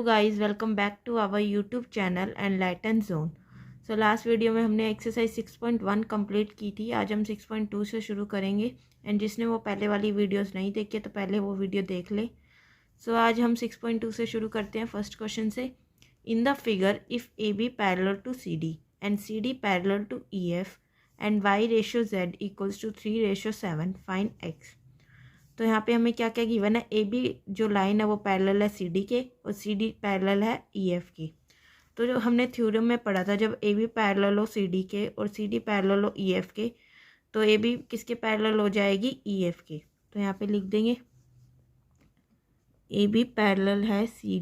Guys, welcome back to our YouTube channel enlighten zone. So last video में हमने exercise 6.1 complete की थी। आज हम 6.2 से शुरू करेंगे एंड जिसने वो पहले वाली वीडियोस नहीं देखी तो पहले वो वीडियो देख ले। सो आज हम 6.2 से शुरू करते हैं फर्स्ट क्वेश्चन से। In the figure if A B parallel to C D and C D parallel to E F and Y ratio Z equals to 3:7 find X. तो यहाँ पे हमें क्या क्या गिवन है, ए बी जो लाइन है वो पैरेलल है सी डी के और सी डी पैरेलल है ई एफ की। तो जो हमने थ्योरम में पढ़ा था, जब ए बी पैरेलल हो सी डी के और सी डी पैरेलल हो ई एफ के, तो ए बी किसके पैरेलल हो जाएगी, ई एफ के। तो यहाँ पे लिख देंगे ए बी पैरेलल है C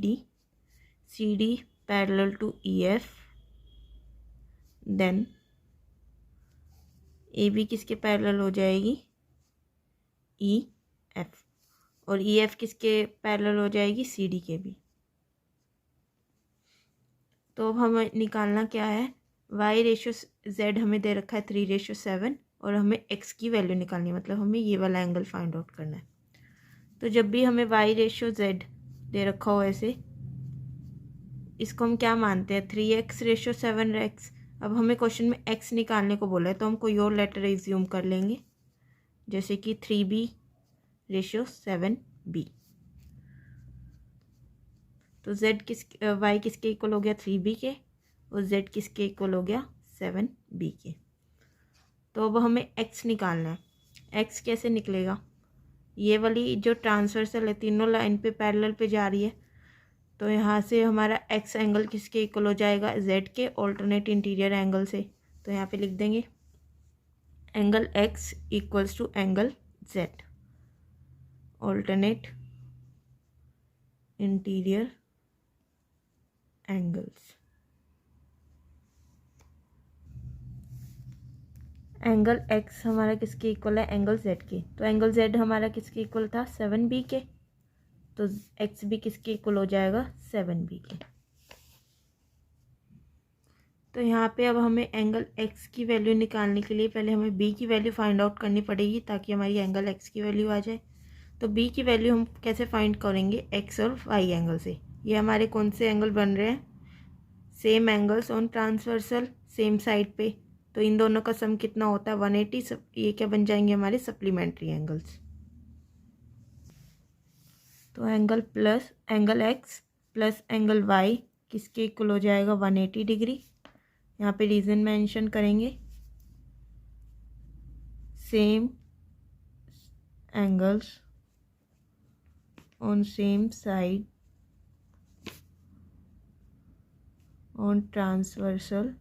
D parallel to E F, then A B किसके पैरेलल हो जाएगी, ई एफ, और ई एफ किसके पैरेलल हो जाएगी, सी डी के भी। तो अब हमें निकालना क्या है, वाई रेशियो जेड हमें दे रखा है 3:7 और हमें एक्स की वैल्यू निकालनी है, मतलब हमें ये वाला एंगल फाइंड आउट करना है। तो जब भी हमें वाई रेशियो जेड दे रखा हो ऐसे, इसको हम क्या मानते हैं, 3x/7x। अब हमें क्वेश्चन में x निकालने को बोला है तो हम कोई और लेटर एज्यूम कर लेंगे, जैसे कि 3b/7b। तो z y किसके इक्वल हो गया, 3b के, और z किसके इक्वल हो गया, 7b के। तो अब हमें x निकालना है। x कैसे निकलेगा, ये वाली जो ट्रांसवर्सल है तीनों लाइन पे पैरेलल पे जा रही है, तो यहाँ से हमारा x एंगल किसके इक्वल हो जाएगा, z के ऑल्टरनेट इंटीरियर एंगल से। तो यहाँ पे लिख देंगे angle x equals to angle z alternate interior angles. Angle x हमारा किसके इक्वल है, एंगल z के। तो एंगल z हमारा किसके इक्वल था, 7b के, तो x भी किसके इक्वल हो जाएगा, 7b के। तो यहाँ पे अब हमें एंगल x की वैल्यू निकालने के लिए पहले हमें b की वैल्यू फाइंड आउट करनी पड़ेगी, ताकि हमारी एंगल x की वैल्यू आ जाए। तो b की वैल्यू हम कैसे फाइंड करेंगे, x और y एंगल से। ये हमारे कौन से एंगल बन रहे हैं, same angles on transversal same side पे, तो इन दोनों का सम कितना होता है, 180। ये क्या बन जाएंगे, हमारे सप्लीमेंट्री एंगल्स। तो angle x plus angle y किसके इक्वल हो जाएगा, 180 डिग्री। यहाँ पे रीज़न मेंशन करेंगे, same angles on same side on transversal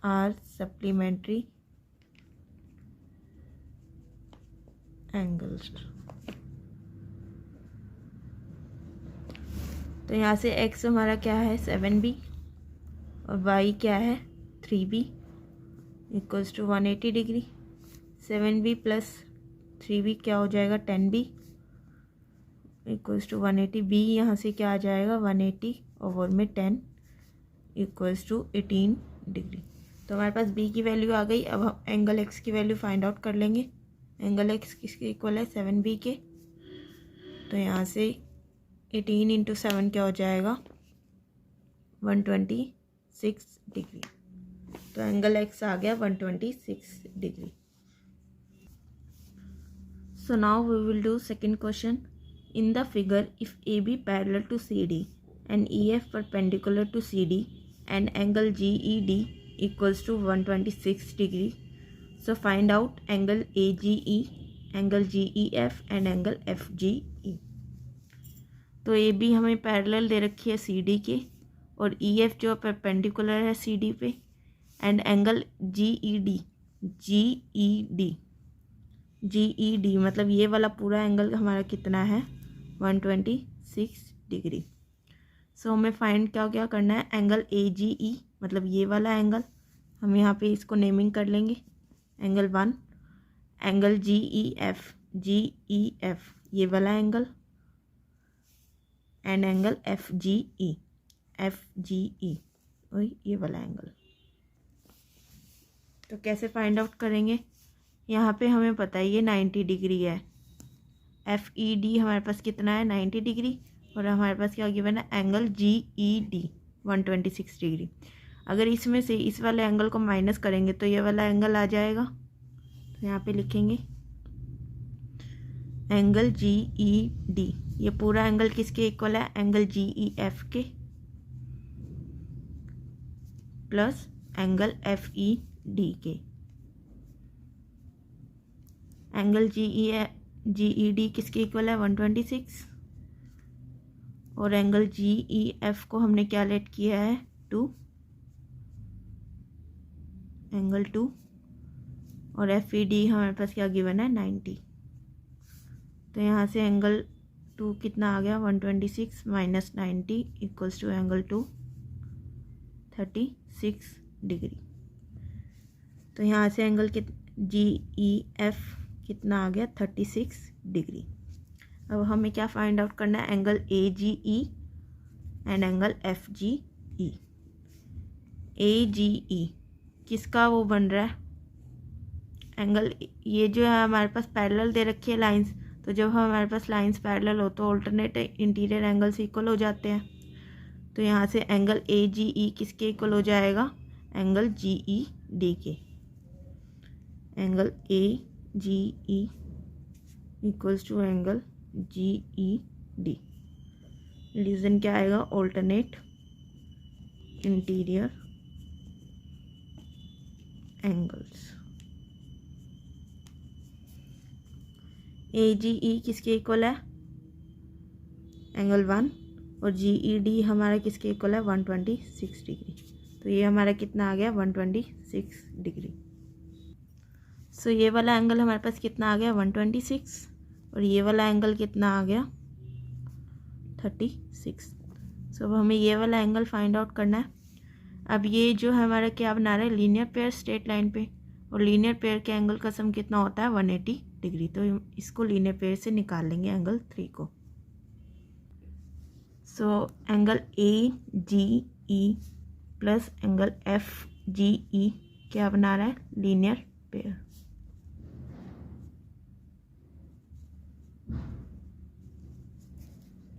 are supplementary angles. तो यहाँ से x हमारा क्या है, 7b, और y क्या है, 3b equals to 180 degree. 7b plus 3b क्या हो जाएगा, 10b इक्वल्स टू 180। b यहाँ से क्या आ जाएगा, 180 और में 10 इक्वल्स टू 18 डिग्री। तो हमारे पास b की वैल्यू आ गई। अब हम एंगल x की वैल्यू फाइंड आउट कर लेंगे। एंगल x किसके इक्वल है, 7b के। तो यहाँ से 18 इंटू 7 क्या हो जाएगा, 126 डिग्री। तो एंगल x आ गया 126 degree. So now we will do second question. In the figure if A B parallel to C D and E F perpendicular to C D and angle G E D equals to 126 degree, so find out angle A G E, angle G E F and angle F G E. तो A B हमें parallel दे रखी है C D के, और E F जो perpendicular है C D पे, and angle G E D मतलब ये वाला पूरा एंगल हमारा कितना है, 126 डिग्री। सो हमें फाइंड क्या करना है, एंगल ए जी ई मतलब ये वाला एंगल, हम यहाँ पे इसको नेमिंग कर लेंगे angle 1। Angle G E F ये वाला angle, and angle F G E वही ये वाला एंगल। तो कैसे फाइंड आउट करेंगे, यहाँ पे हमें पता है ये 90 डिग्री है, FED हमारे पास कितना है 90 डिग्री, और हमारे पास क्या गिवन है एंगल GED 126 डिग्री। अगर इसमें से इस वाले एंगल को माइनस करेंगे तो ये वाला एंगल आ जाएगा, तो यहाँ पे लिखेंगे एंगल GED। ये पूरा एंगल किसके इक्वल है, एंगल GEF के प्लस एंगल FED के। एंगल GED किसके इक्वल है 126, और एंगल GEF को हमने क्या लेट किया है 2, एंगल 2, और FED हमारे पास क्या गिवन है 90। तो यहाँ से एंगल 2 कितना आ गया 126 minus 90 equals to angle 2 36 degree. तो यहाँ से एंगल GEF कितना आ गया 36 डिग्री। अब हमें क्या फाइंड आउट करना है, angle AGE and angle FGE। AGE किसका वो बन रहा है एंगल, ये जो है हमारे पास पैरेलल दे रखी है लाइंस, तो जब हमारे पास लाइंस पैरेलल हो तो ऑल्टरनेट इंटीरियर एंगल्स इक्वल हो जाते हैं। तो यहाँ से एंगल AGE किसके इक्वल हो जाएगा, एंगल GED के। Angle AGE equals to angle GED। Reason क्या आएगा, ऑल्टरनेट इंटीरियर एंगल्स। AGE किसके इक्वल है एंगल 1, और GED हमारा किसके इक्वल है 126 डिग्री। तो ये हमारा कितना आ गया 126 डिग्री। सो ये वाला एंगल हमारे पास कितना आ गया 126, और ये वाला एंगल कितना आ गया 36। सो अब हमें ये वाला एंगल फाइंड आउट करना है। अब ये जो है हमारा क्या बना रहा है, लीनियर पेयर स्ट्रेट लाइन पे, और लीनियर पेयर के एंगल का सम कितना होता है 180 डिग्री। तो इसको लीनियर पेयर से निकाल लेंगे एंगल 3 को। So angle AGE plus angle FGE क्या बना रहा है, लीनियर पेयर।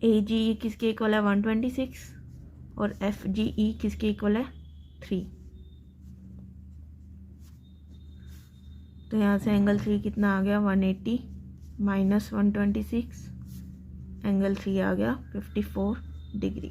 AGE किसके इक्वल है 126, और FGE किसके इक्वल है 3। तो यहाँ से एंगल 3 कितना आ गया 180 माइनस 126, एंगल 3 आ गया 54 degree.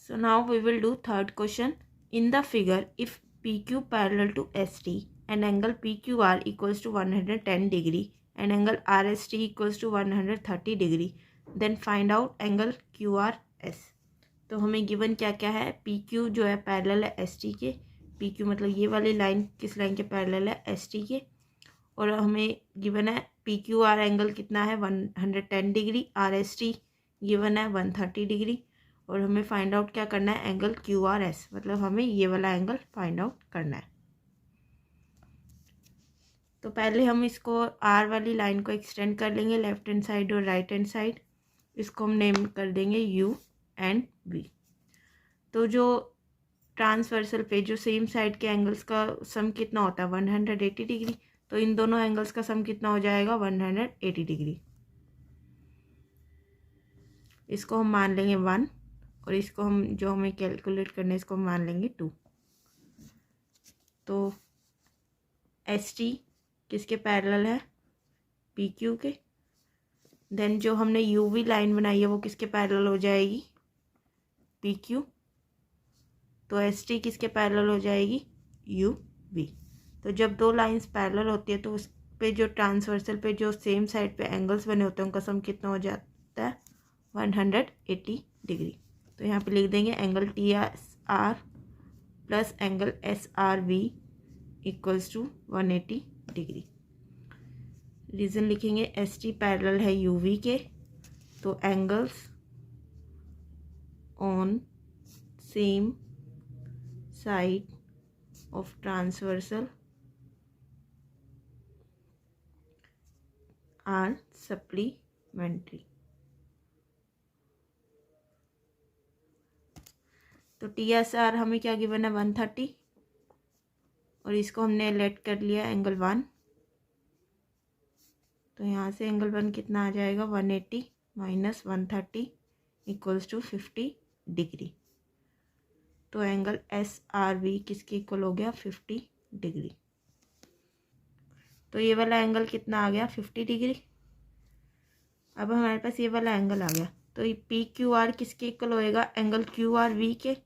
So now we will do third question. In the figure, if PQ parallel to ST and angle PQR equals to 110 degree and angle RST equals to 130 degree, then find out angle QRS. तो हमें given क्या क्या है, PQ जो है parallel है ST के, PQ मतलब ये वाली लाइन किस लाइन के पैरेलल है ST के, और हमें गिवन है PQR एंगल कितना है 110 डिग्री, RST गिवन है 130 डिग्री, और हमें फाइंड आउट क्या करना है एंगल QRS, मतलब हमें ये वाला एंगल फाइंड आउट करना है। तो पहले हम इसको R वाली लाइन को एक्सटेंड कर लेंगे लेफ्ट हैंड साइड और राइट हैंड साइड। इसको हम नेम कर देंगे U एंड V। तो जो ट्रांसवर्सल पे जो सेम साइड के एंगल्स का सम कितना होता है 180 डिग्री, तो इन दोनों एंगल्स का सम कितना हो जाएगा 180 डिग्री। इसको हम मान लेंगे 1, और इसको हम जो हमें कैलकुलेट करना है इसको हम मान लेंगे 2। तो ST किसके पैरेलल है PQ के, देन जो हमने UV लाइन बनाई है वो किसके पैरेलल हो जाएगी PQ, तो ST किसके पैरेलल हो जाएगी UV। तो जब दो लाइंस पैरेलल होती है तो उस पे जो ट्रांसवर्सल पे जो सेम साइड पे एंगल्स बने होते हैं उनका सम कितना हो जाता है 180 डिग्री। तो यहाँ पे लिख देंगे angle TSR plus angle SRV equals to 180 degree. Reason लिखेंगे ST पैरेलल है UV के, तो angles on same side of transversal are supplementary. तो TSR हमें क्या गिवन है 130, और इसको हमने लेट कर लिया एंगल 1, तो यहाँ से एंगल 1 कितना आ जाएगा 180 माइनस 130 इक्वल्स टू 50 डिग्री। तो एंगल SRV किसके इक्वल हो गया 50 डिग्री। तो ये वाला एंगल कितना आ गया 50 डिग्री। अब हमारे पास ये वाला एंगल आ गया, तो ये PQR किसके इक्वल होएगा एंगल QRV के।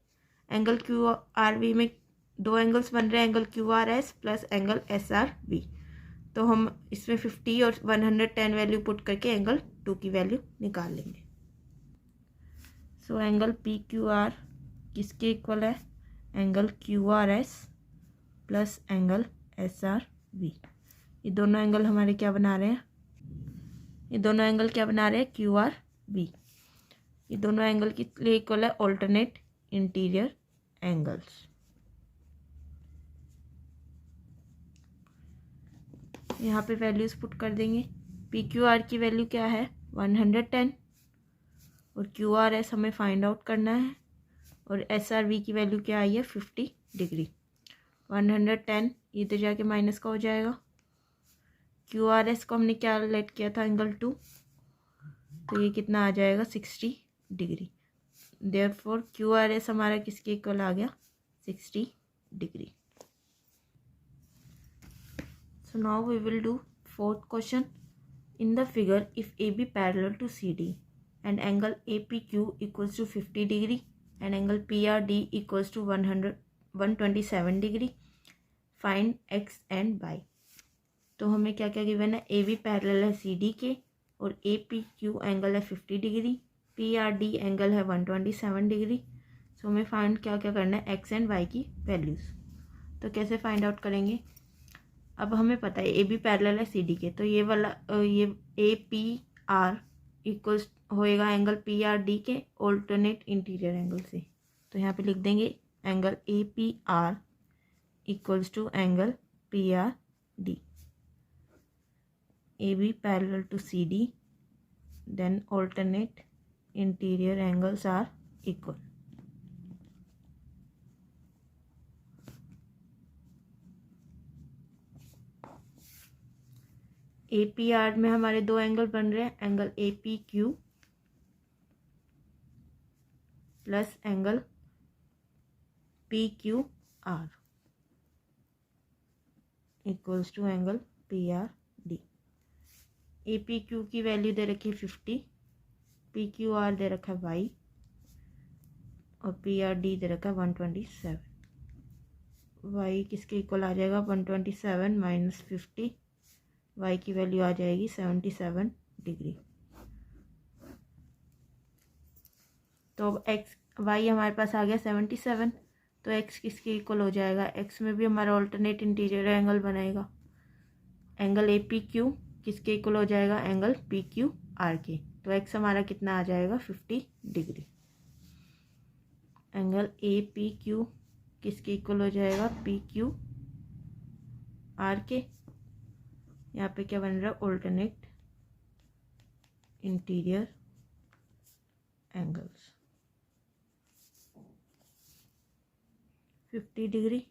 एंगल QRV में दो एंगल्स बन रहे हैं, angle QRS plus angle SRV। तो हम इसमें 50 और 110 वैल्यू पुट करके एंगल 2 की वैल्यू निकाल लेंगे। सो एंगल PQR किसके इक्वल है angle QRS plus angle SRV। ये दोनों एंगल हमारे क्या बना रहे हैं, ये दोनों एंगल क्या बना रहे हैं QRV। ये दोनों एंगल के लिए इक्वल है ऑल्टरनेट इंटीरियर एंगल्स। यहाँ पे वैल्यूज पुट कर देंगे। PQR की वैल्यू क्या है 110 और QRS हमें फाइंड आउट करना है, और SRV की वैल्यू क्या आई है 50 डिग्री। 110 इधर जाके माइनस का हो जाएगा। QRS को हमने क्या लेट किया था एंगल 2, तो ये कितना आ जाएगा 60 डिग्री। देयरफॉर QRS हमारा किसके इक्वल आ गया 60 degree. So now we will do fourth question. In the figure, if AB parallel to CD and angle APQ equals to 50 degree and angle PRD equals to 127 degree, find X and Y. तो हमें क्या क्या given है, AB parallel है CD के और APQ angle है 50 degree, PRD angle है 127 डिग्री। सो हमें फाइंड क्या क्या करना है X एंड Y की वैल्यूज़। तो कैसे फाइंड आउट करेंगे, अब हमें पता है AB पैरेलल है CD के, तो ये वाला ये APR इक्वल्स होएगा एंगल PRD के ऑल्टरनेट इंटीरियर एंगल से। तो यहाँ पे लिख देंगे angle APR equals to angle PRD। AB parallel to CD, then alternate interior angles are equal. APR में हमारे दो एंगल बन रहे हैं, angle APQ plus angle PQR equals to angle PRD। APQ की वैल्यू दे रखी 50, PQR दे रखा Y और PRD दे रखा 127। Y किसके इक्वल आ जाएगा 127 माइनस 50, Y की वैल्यू आ जाएगी 77 डिग्री। तो अब Y हमारे पास आ गया 77, तो X किसके इक्वल हो जाएगा, X में भी हमारा ऑल्टरनेट इंटीरियर एंगल बनेगा। एंगल APQ किसके इक्वल हो जाएगा एंगल PQR के, तो X हमारा कितना आ जाएगा 50 डिग्री। एंगल APQ किसके इक्वल हो जाएगा PQR के। यहाँ पे क्या बन रहा है alternate interior angles. 50 degree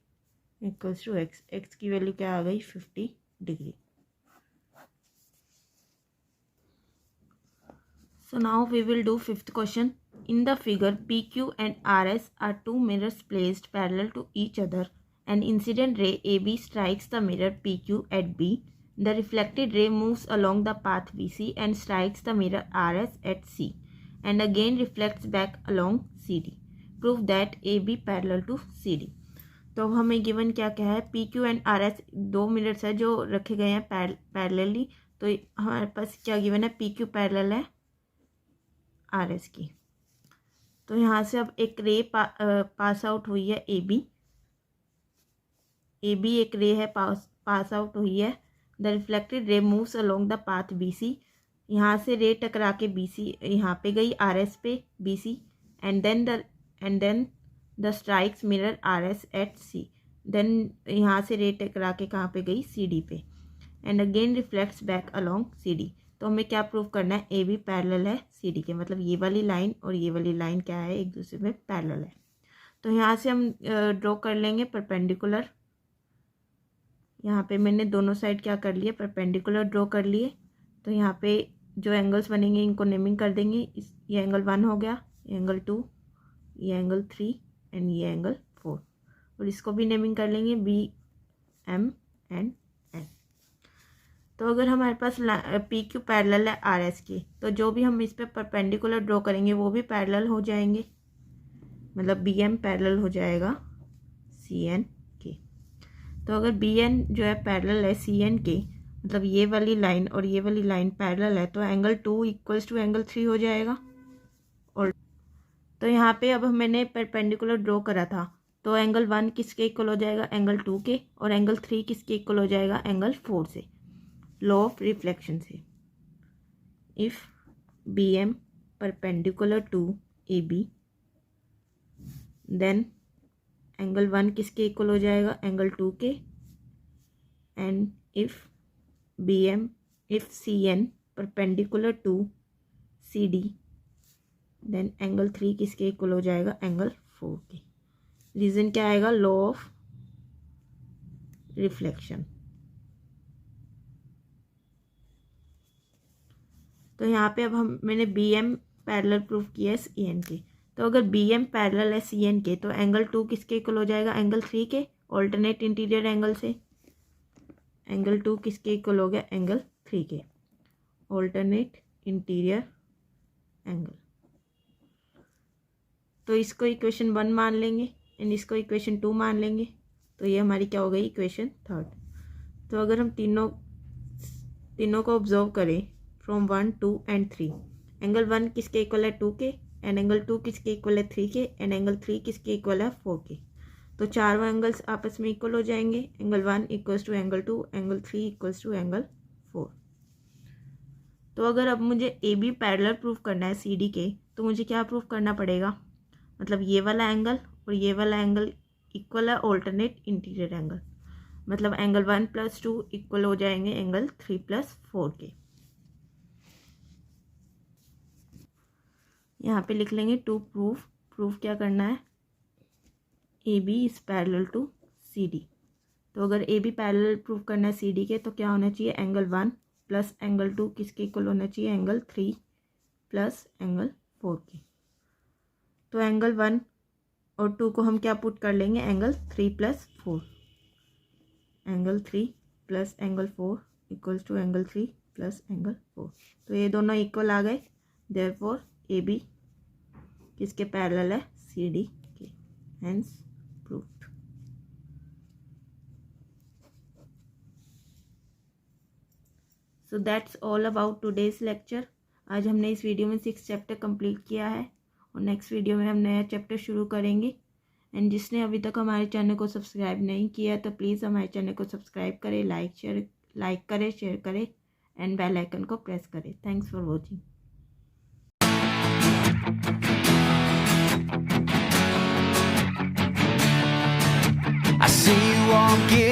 equals to X, X की वैल्यू क्या आ गई 50 degree. So now we will do fifth question. In the figure, PQ and RS are two mirrors placed parallel to each other. An incident ray AB strikes the mirror PQ at B. The reflected ray moves along the path BC and strikes the mirror RS at C, and again reflects back along CD. Prove that AB parallel to CD. तो हमें given क्या क्या है, PQ and RS दो mirrors है जो रखे गए हैं पैरेलली। तो हमारे पास क्या गिवन है, PQ पैरेलल है RS की। तो यहाँ से अब एक रे पास आउट हुई है AB एक रे है पास आउट हुई है। The reflected ray moves along the path BC, यहाँ से रे टकरा के BC यहाँ पे गई RS पे BC, and then the strikes mirror RS at C, then यहाँ से रे टकरा के कहाँ पे गई CD पे, and again reflects back along CD। तो हमें क्या प्रूव करना है, AB पैरेलल है CD के, मतलब ये वाली लाइन और ये वाली लाइन क्या है एक दूसरे में पैरेलल है। तो यहाँ से हम ड्रॉ कर लेंगे परपेंडिकुलर। यहाँ पे मैंने दोनों साइड क्या कर लिए परपेंडिकुलर ड्रॉ कर लिए। तो यहाँ पे जो एंगल्स बनेंगे इनको नेमिंग कर देंगे। ये एंगल 1 हो गया, ये एंगल 2, ये एंगल 3 एंड ये एंगल 4, और इसको भी नेमिंग कर लेंगे बी एम एंड एन। तो अगर हमारे पास पी क्यू पैरेलल है आर एस के, तो जो भी हम इस पे परपेंडिकुलर ड्रॉ करेंगे वो भी पैरेलल हो जाएंगे, मतलब बी एम पैरेलल हो जाएगा सी एन के। तो अगर बी एन जो है पैरेलल है सी एन के, मतलब ये वाली लाइन और ये वाली लाइन पैरेलल है, तो एंगल 2 इक्वल्स टू एंगल 3 हो जाएगा। और तो यहाँ पे अब मैंने परपेंडिकुलर ड्रॉ करा था, तो एंगल 1 किसके इक्वल हो जाएगा, एंगल 2 के, और एंगल 3 किसके इक्वल हो जाएगा, एंगल 4 से, लॉ ऑफ रिफ्लेक्शन से। If B M perpendicular to A B, then angle 1 किसके इक्वल हो जाएगा, एंगल 2 के, and if C N perpendicular to C D, then angle 3 किसके इक्वल हो जाएगा, एंगल 4 के। रीज़न क्या आएगा, लॉ ऑफ रिफ्लेक्शन। तो यहाँ पे अब मैंने बी एम पैरेलल प्रूफ किया है सी एन के। तो अगर बी एम पैरेलल है सी एन के, तो एंगल 2 किसके इक्वल हो जाएगा, एंगल 3 के, ऑल्टरनेट इंटीरियर एंगल से। एंगल 2 किसके इक्वल हो गया, एंगल 3 के, ऑल्टरनेट इंटीरियर एंगल। तो इसको इक्वेशन 1 मान लेंगे एंड इसको इक्वेशन 2 मान लेंगे। तो ये हमारी क्या हो गई, इक्वेशन 3। तो अगर हम तीनों को ऑब्जर्व करें फ्रॉम 1, 2 एंड 3, एंगल 1 किसके इक्वल है, 2 के, एंड एंगल 2 किसके इक्वल है, 3 के, एंड एंगल 3 किसके इक्वल है, 4 के। तो चारों एंगल्स आपस में इक्वल हो जाएंगे। Angle 1 equals to angle 2, angle 3 equals to angle 4। तो अगर अब मुझे ए बी पैरेलल प्रूफ करना है सी डी के, तो मुझे क्या प्रूफ करना पड़ेगा, मतलब ये वाला एंगल और ये वाला एंगल इक्वल है ऑल्टरनेट इंटीरियर एंगल, मतलब एंगल 1 + 2 इक्वल हो जाएंगे एंगल 3 + 4 के। यहाँ पे लिख लेंगे टू प्रूफ क्या करना है, A B is parallel to C D. तो अगर ए बी पैरेलल प्रूफ करना है सी डी के, तो क्या होना चाहिए, एंगल 1 + एंगल 2 किसके इक्वल होना चाहिए, एंगल 3 + एंगल 4 के। तो एंगल 1 और 2 को हम क्या पुट कर लेंगे, angle 3 + 4, angle 3 + angle 4 equals to angle 3 + angle 4। तो ये दोनों इक्वल आ गए, देयरफॉर ए बी किसके पैरेलल है, सी डी के, hence proved. So that's all about today's lecture. आज हमने इस वीडियो में 6 चैप्टर कंप्लीट किया है और नेक्स्ट वीडियो में हम नया चैप्टर शुरू करेंगे। एंड जिसने अभी तक हमारे चैनल को सब्सक्राइब नहीं किया तो प्लीज़ हमारे चैनल को सब्सक्राइब करें, लाइक करें, शेयर करें एंड बेल आइकन को प्रेस करें। Thanks for watching. I see you walking